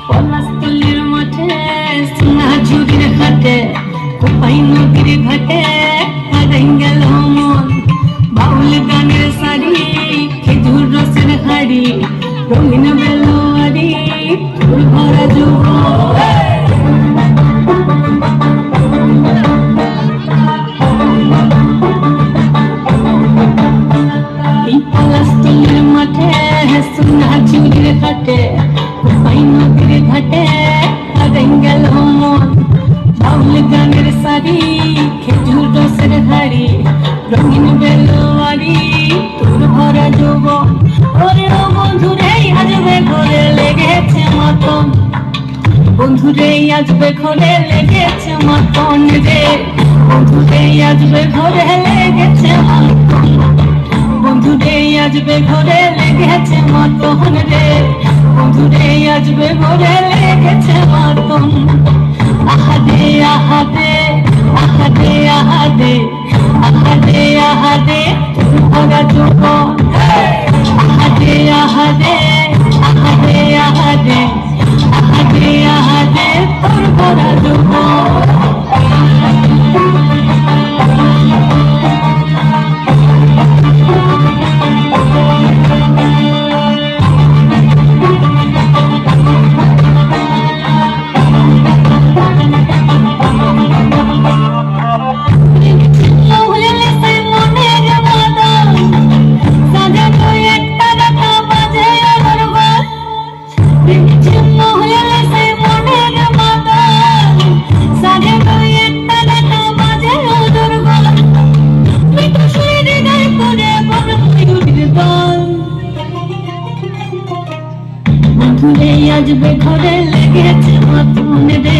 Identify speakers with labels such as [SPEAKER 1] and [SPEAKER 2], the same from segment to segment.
[SPEAKER 1] পলাশতলির মাঠে সোনা ঝুড়ির ঘাটে কোপাই নদীর ঘাটে হারাই গেল মন বাউল গানের শাড়ি খেজুর রসের হাড়ি রঙিন বেলোয়ারি ফুল ভরা যৌবন এই পলাশতলির মাঠে সোনা ঝুড়ির ঘাটে কোপাই নদীর ঘাটে হারাই গেল মন বাউল গানের শাড়ি খেজুর রসের হাড়ি রঙিন বেলোয়ারি ফুল ভরা যৌবন ওরে ও বন্ধুরে আসবে ঘরে লেগেছে মতন বন্ধুরে আসবে ঘরে লেগেছে মতন রে বন্ধুরে আসবে ঘরে লেগেছে মতন বন্ধুরে আসবে ঘরে লেগেছে মতন রে বন্ধুরে আসবে ঘরে লেগেছে মতন আহাদে আহাদে আহাদে আহাদে আহাদে আহাদে ভরা যৌবন আহাদে আহাদে আহাদে আহাদে আহাদে আহাদে তোর ভরা যৌবন বন্ধুরে আসবে ঘরে লেগেছে মতন রে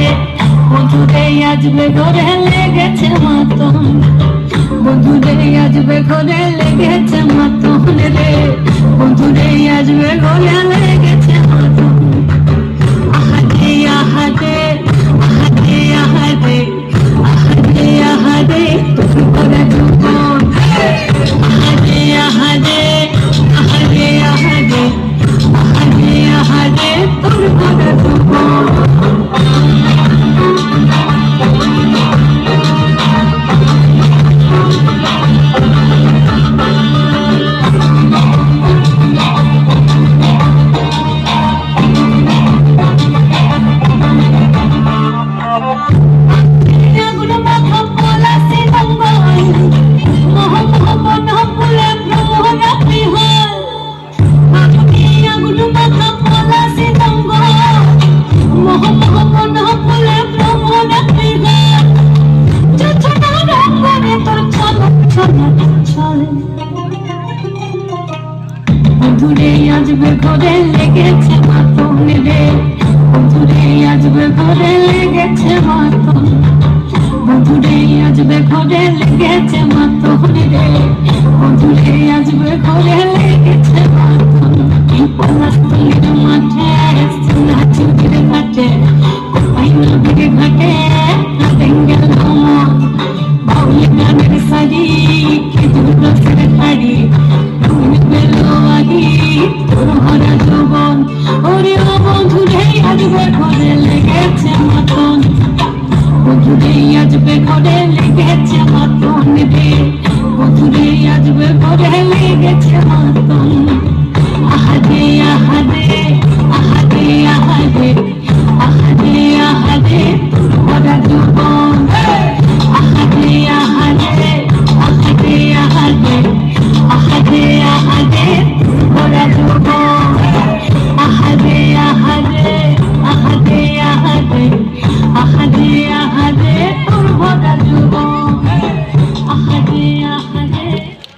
[SPEAKER 1] বন্ধুরে আসবে ঘরে লেগেছে মতন বন্ধুরে আসবে ঘরে লেগেছে মতন রে বন্ধুরে আসবে ঘরে লেগেছে মতন আহাদে আহাদে আহাদে আহাদে আহাদে আহাদে তোর ভরা যৌবন আহাদে আহাদে আহাদে আহাদে আহাদে আহাদে তোর ভরা যৌবন বন্ধুরে আসবে ঘরে লেগেছে মতন রে বন্ধুরে আসবে ঘরে লেগেছে মতন বন্ধুরে আসবে ঘরে লেগেছে মতন রে বন্ধুরে আসবে ঘরে লেগেছে মতন এই পলাশতলির মাঠে সোনা ঝুড়ির ঘাটে কোপাই নদীর ঘাটে হারাই গেল মন বাউল গানের শাড়ি খেজুর রসের হাড়ি রঙিন বেলোয়ারি তোর ভরা যৌবন ওরে ও বন্ধুরে আসবে ঘরে লেগেছে মতন বন্ধুরে আসবে ঘরে লেগেছে মতন রে বন্ধুরে আসবে ঘরে লেগেছে মতন আহাদে আহাদে